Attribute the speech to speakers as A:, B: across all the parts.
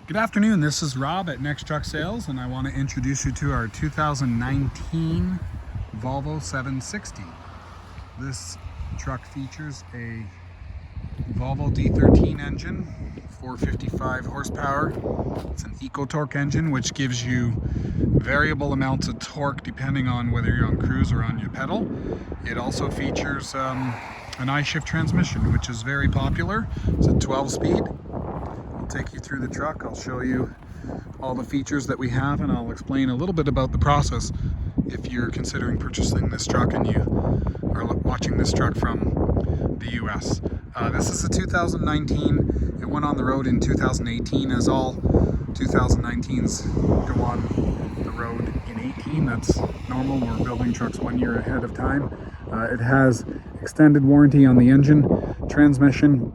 A: Good afternoon, this is Rob at Next Truck Sales, and I want to introduce you to our 2019 Volvo 760. This truck features a Volvo D13 engine, 455 horsepower. It's an eco-torque engine which gives you variable amounts of torque depending on whether you're on cruise or on your pedal. It also features an iShift transmission, which is very popular. It's a 12-speed. I'll take you through the truck. I'll show you all the features that we have, and I'll explain a little bit about the process if you're considering purchasing this truck and you are watching this truck from the US. This is a 2019. It went on the road in 2018, as all 2019s go on the road in 18. That's normal. We're building trucks 1 year ahead of time. It has extended warranty on the engine, transmission,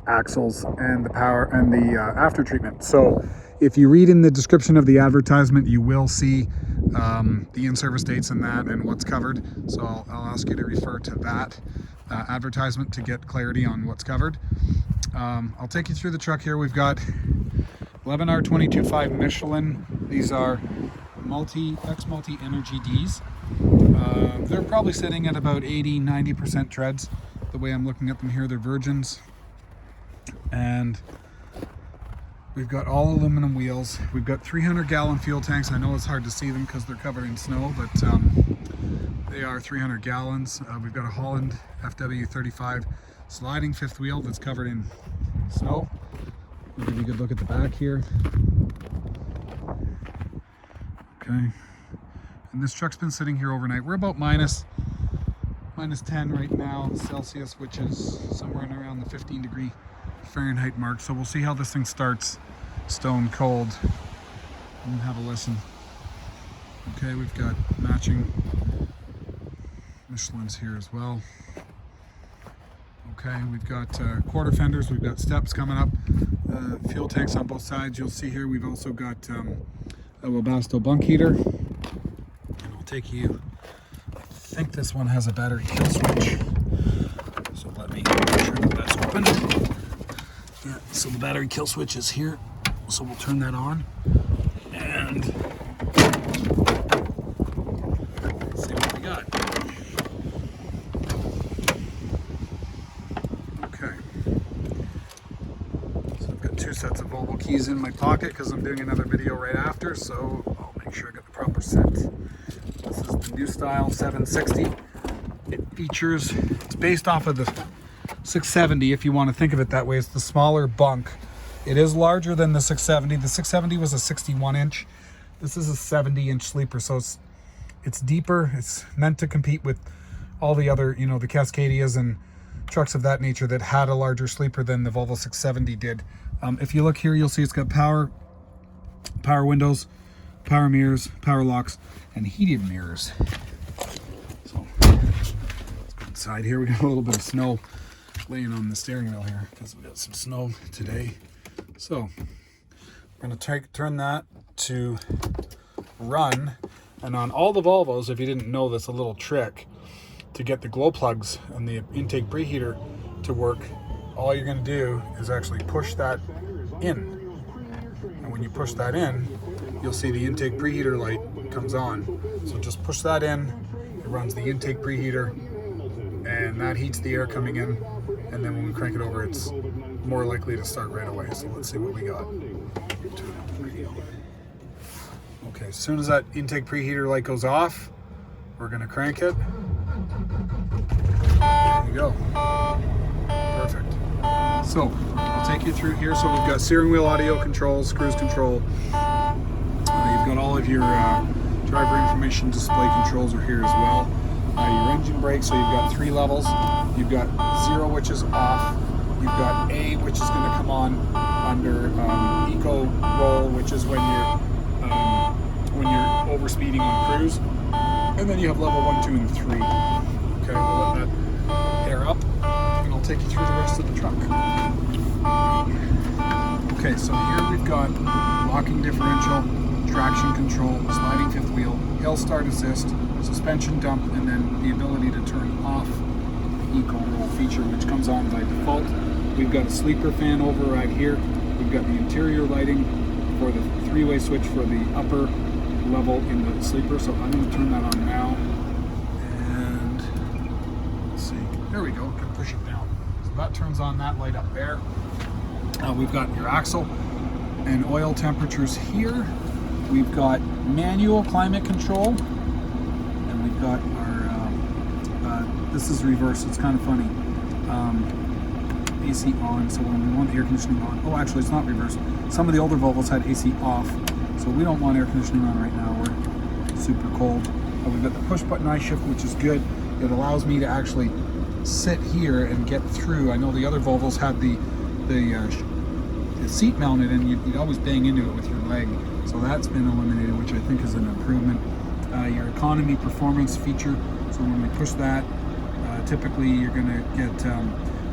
A: axles, and the power and the after treatment. So if you read in the description of the advertisement, you will see the in-service dates and that and what's covered. So I'll ask you to refer to that advertisement to get clarity on what's covered. I'll take you through the truck here. We've got 11R22.5 Michelin. These are multi Energy Ds. They're probably sitting at about 80-90% treads. The way I'm looking at them here, they're virgins. And we've got all aluminum wheels. We've got 300-gallon fuel tanks. I know it's hard to see them because they're covered in snow, but they are 300 gallons. We've got a Holland FW35 sliding fifth wheel that's covered in snow. I'll give you a good look at the back here. Okay. And this truck's been sitting here overnight. We're about minus 10 right now Celsius, which is somewhere in around the 15-degree Fahrenheit mark. So we'll see how this thing starts stone cold and have a listen. Okay, we've got matching Michelins here as well. Okay, we've got quarter fenders, we've got steps coming up, fuel tanks on both sides. You'll see here we've also got a Webasto bunk heater. And I'll take you, I think this one has a battery kill switch. So let me make sure that that's open. Yeah, so the battery kill switch is here. So we'll turn that on. And let's see what we got. Okay. So I've got two sets of Volvo keys in my pocket because I'm doing another video right after, so I'll make sure I got the proper set. This is the new style 760. It features, it's based off of the 670, if you want to think of it that way. It's the smaller bunk. It is larger than the 670. The 670 was a 61-inch. This is a 70-inch sleeper, so it's deeper. It's meant to compete with all the other, you know, the Cascadias and trucks of that nature that had a larger sleeper than the Volvo 670 did. If you look here, you'll see it's got power windows, power mirrors, power locks, and heated mirrors. So let's go inside here. We got a little bit of snow laying on the steering wheel here because we got some snow today. So we're going to turn that to run. And on all the Volvos, if you didn't know this, a little trick to get the glow plugs and the intake preheater to work, all you're going to do is actually push that in. And when you push that in, you'll see the intake preheater light comes on. So just push that in, it runs the intake preheater, and that heats the air coming in. And then when we crank it over, it's more likely to start right away. So let's see what we got. Okay, as soon as that intake preheater light goes off, we're gonna crank it. There you go. Perfect. So I'll take you through here. So we've got steering wheel audio controls, cruise control. You've got all of your driver information display controls are here as well. Your engine brake, so you've got 3 levels. You've got 0, which is off. You've got A, which is going to come on under eco roll, which is when you're overspeeding on cruise. And then you have level 1, 2, and 3. Okay, we'll let that air up, and I'll take you through the rest of the truck. Okay, so here we've got locking differential, traction control, sliding fifth wheel, hill start assist, suspension dump, and then the ability to turn off the eco roll feature, which comes on by default. We've got a sleeper fan over right here. We've got the interior lighting for the three-way switch for the upper level in the sleeper. So I'm going to turn that on now. And let's see. There we go. Can push it down. So that turns on that light up there. We've got your axle and oil temperatures here. We've got manual climate control, and we've got our this is reverse. It's kind of funny. AC on, so when we want air conditioning on, oh, actually it's not reverse. Some of the older Volvos had AC off, so we don't want air conditioning on right now. We're super cold. We've got the push button iShift, which is good. It allows me to actually sit here and get through. I know the other Volvos had the seat mounted, and you'd always bang into it with your leg. So that's been eliminated, which I think is an improvement. Your economy performance feature. So when we push that, typically you're going to get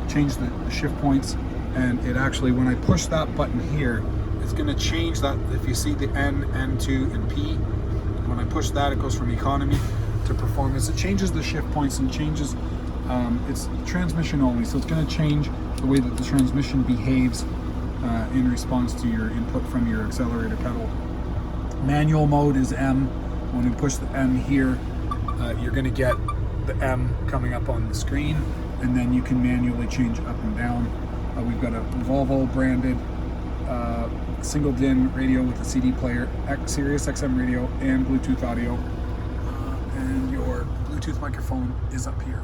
A: change the shift points, and it actually, when I push that button here, it's going to change that. If you see the N, N2, and P, when I push that, it goes from economy to performance. It changes the shift points and changes. It's transmission only, so it's going to change the way that the transmission behaves in response to your input from your accelerator pedal. Manual mode is M. When we push the M here, you're going to get the M coming up on the screen, and then you can manually change up and down. We've got a Volvo branded single DIN radio with a CD player, Sirius XM radio, and Bluetooth audio. And your Bluetooth microphone is up here.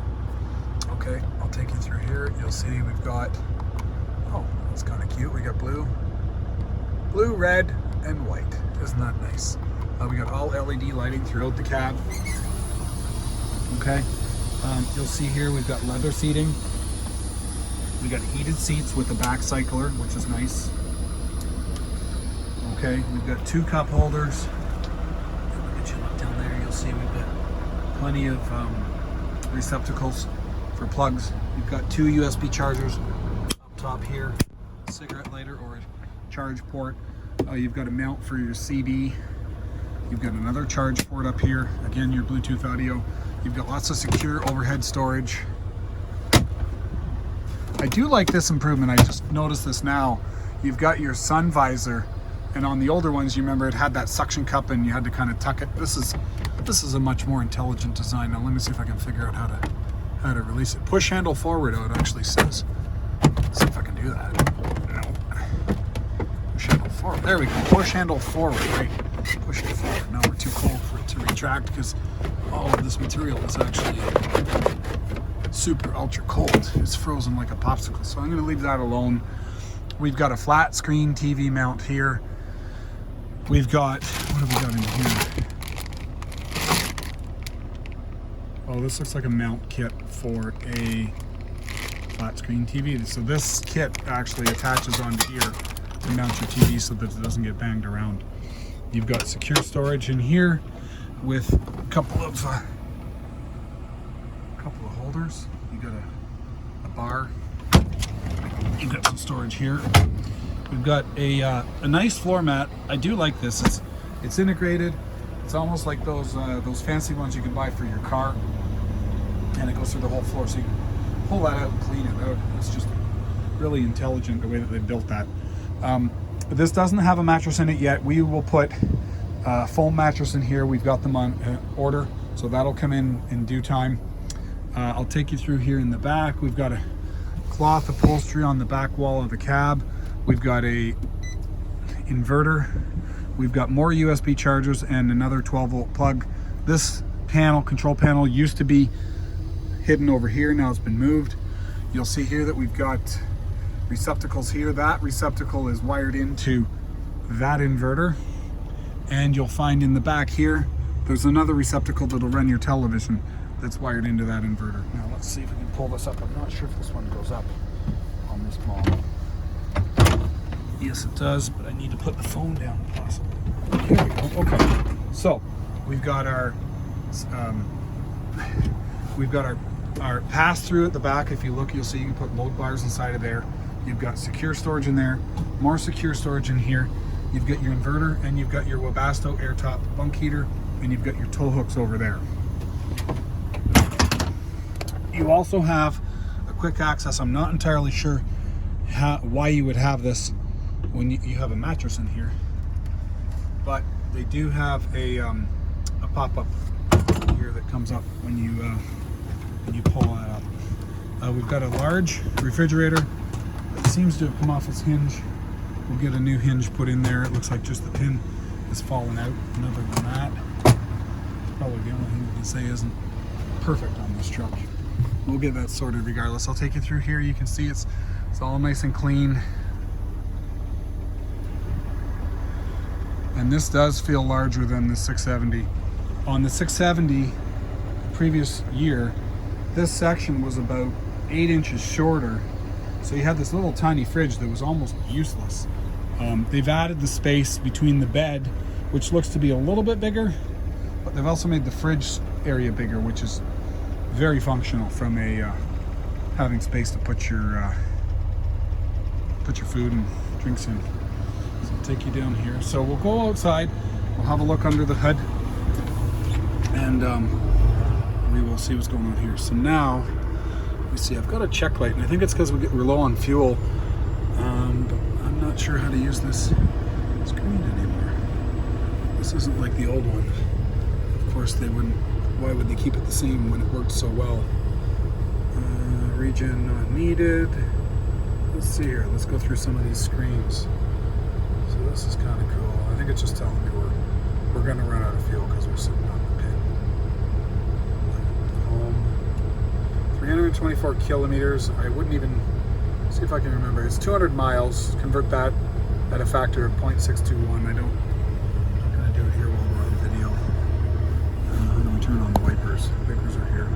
A: Okay, I'll take you through here. You'll see we've got, oh, that's kind of cute. We got blue, red, and white. Isn't that nice? We got all LED lighting throughout the cab. Okay, you'll see here we've got leather seating. We got heated seats with a back cycler, which is nice. Okay, we've got 2 cup holders. Get you look down there, you'll see we've got plenty of receptacles for plugs. We've got 2 USB chargers up top here, a cigarette lighter or a charge port. You've got a mount for your CD. You've got another charge port up here. Again, your Bluetooth audio. You've got lots of secure overhead storage. I do like this improvement. I just noticed this now. You've got your sun visor, and on the older ones, you remember it had that suction cup and you had to kind of tuck it. This is a much more intelligent design. Now let me see if I can figure out how to release it. Push handle forward, oh, it actually says. Let's see if I can do that. No. Push handle forward. There we go. Push handle forward, right? Push it forward. Now we're too cold for it to retract because all of this material is actually super ultra cold. It's frozen like a popsicle. So I'm going to leave that alone. We've got a flat screen TV mount here. We've got, what have we got in here? Oh, this looks like a mount kit for a flat screen TV. So this kit actually attaches onto here to mount your TV so that it doesn't get banged around. You've got secure storage in here with a couple of holders. You got a bar. You've got some storage here. We've got a nice floor mat. I do like this. It's integrated. It's almost like those fancy ones you can buy for your car, and it goes through the whole floor. So you can pull that out and clean it out. It's just really intelligent the way that they built that. This doesn't have a mattress in it yet. We will put a foam mattress in here. We've got them on order, so that'll come in due time. I'll take you through here in the back. We've got a cloth upholstery on the back wall of the cab. We've got a inverter. We've got more USB chargers and another 12-volt plug. This panel, control panel, used to be hidden over here. Now it's been moved. You'll see here that we've got receptacles here. That receptacle is wired into that inverter. And you'll find in the back here, there's another receptacle that'll run your television that's wired into that inverter. Now let's see if we can pull this up. I'm not sure if this one goes up on this model. Yes, it does, but I need to put the phone down possibly. Here we go. Okay, so we've got our pass-through at the back. If you look, you'll see you can put load bars inside of there. You've got secure storage in there, more secure storage in here. You've got your inverter, and you've got your Webasto Air top bunk heater, and you've got your tow hooks over there. You also have a quick access. I'm not entirely sure why you would have this when you have a mattress in here. But they do have a pop-up here that comes up when you pull that up. We've got a large refrigerator that seems to have come off its hinge. We'll get a new hinge put in there. It looks like just the pin has fallen out. And other than that, probably the only thing we can say isn't perfect on this truck. We'll get that sorted regardless. I'll take you through here. You can see it's all nice and clean. And this does feel larger than the 670. On the 670 previous year, this section was about 8 inches shorter. So you had this little tiny fridge that was almost useless. They've added the space between the bed, which looks to be a little bit bigger, but they've also made the fridge area bigger, which is very functional from a having space to put your food and drinks in. So I'll take you down here. So we'll go outside, we'll have a look under the hood, and we will see what's going on here. So now, let me see, I've got a check light, and I think it's because we're low on fuel, but I'm not sure how to use this screen anymore. This isn't like the old one. Of course they wouldn't, why would they keep it the same when it worked so well? Region not needed. Let's see here, let's go through some of these screens. So this is kind of cool. I think it's just telling me we're going to run out of fuel because we're sitting on the pin. Home. 324 kilometers. I wouldn't even, see if I can remember. It's 200 miles. Convert that at a factor of 0.621. I'm not going to do it here while we're on video. How do we turn on the wipers? The wipers are here.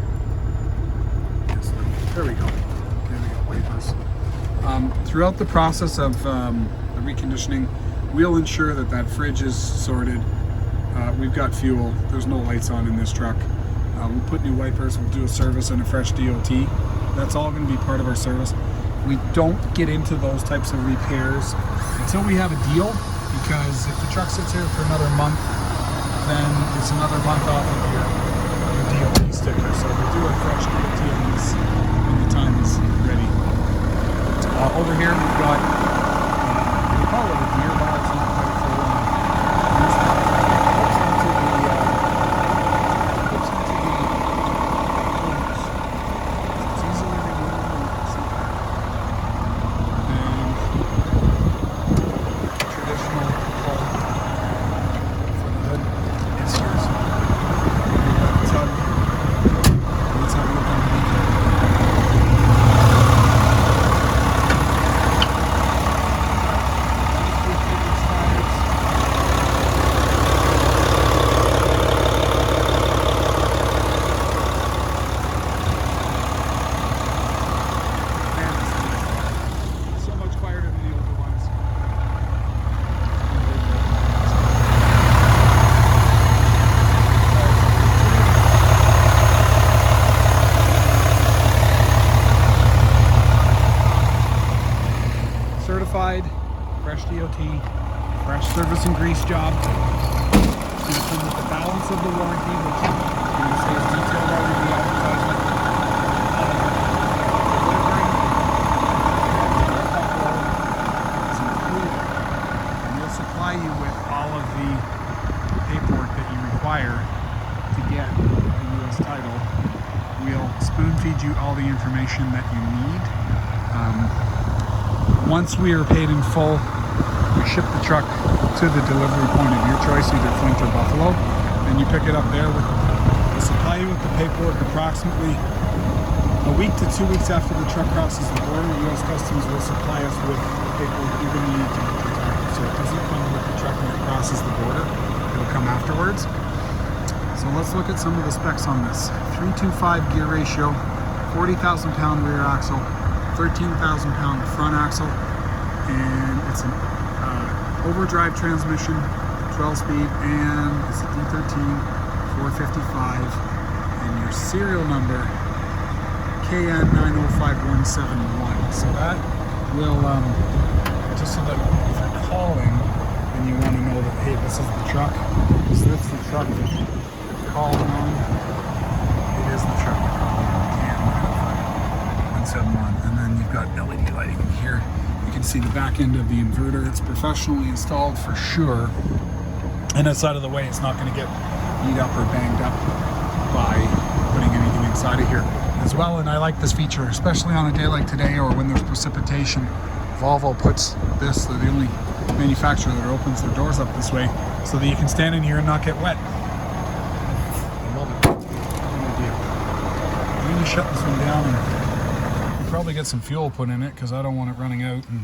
A: Yes, there we go. Okay, we got wipers. Throughout the process of the reconditioning, we'll ensure that that fridge is sorted. We've got fuel. There's no lights on in this truck. We'll put new wipers. We'll do a service and a fresh DOT. That's all going to be part of our service. We don't get into those types of repairs until we have a deal, because if the truck sits here for another month, then it's another month off of your DOT sticker. So we do a fresh DOT on this when the time is ready. Over here we've got, we call it a gear bar, it's not quite a full one. Hooks into the corners. It's easily removable. And traditional bolt for the hood is here. So we've got the tub. Let's have a look underneath it. Certified, fresh DOT, fresh service and grease job. It's going to come with the balance of the warranty, which is going to stay as detailed out in the advertisement. And we'll supply you with all of the paperwork that you require to get a U.S. title. We'll spoon feed you all the information that you need. Once we are paid in full, we ship the truck to the delivery point of your choice, either Flint or Buffalo, and you pick it up there. We'll supply you with the paperwork approximately a week to 2 weeks after the truck crosses the border. U.S. Customs will supply us with the paperwork you're going to need to get the title. So it doesn't come with the truck when it crosses the border. It'll come afterwards. So let's look at some of the specs on this. 325 gear ratio, 40,000 pound rear axle, 13,000 pound front axle, and it's an overdrive transmission, 12 speed, and it's a D13 455, and your serial number KN905171. So that will just so that if you're calling and you want to know that, hey, this is the truck, is this the truck that you're calling on? It is the truck. KN905171. And then you've got LED lighting here. You can see the back end of the inverter. It's professionally installed for sure. And outside of the way, it's not going to get beat up or banged up by putting anything inside of here as well. And I like this feature, especially on a day like today or when there's precipitation. Volvo puts this, they're the only manufacturer that opens their doors up this way so that you can stand in here and not get wet. I love it. Good idea. I'm going to shut this one down and we'll probably get some fuel put in it because I don't want it running out. And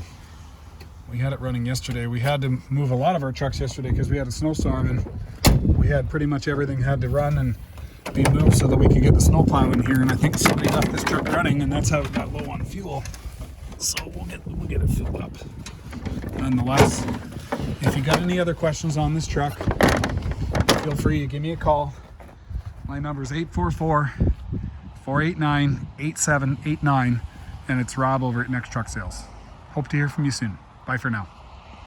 A: we had it running yesterday. We had to move a lot of our trucks yesterday because we had a snowstorm and we had pretty much everything had to run and be moved so that we could get the snowplow in here. And I think somebody left this truck running and that's how it got low on fuel. So we'll get it filled up. Nonetheless, if you got any other questions on this truck, feel free to give me a call. My number is 844-489-8789 and it's Rob over at Next Truck Sales. Hope to hear from you soon. Bye for now.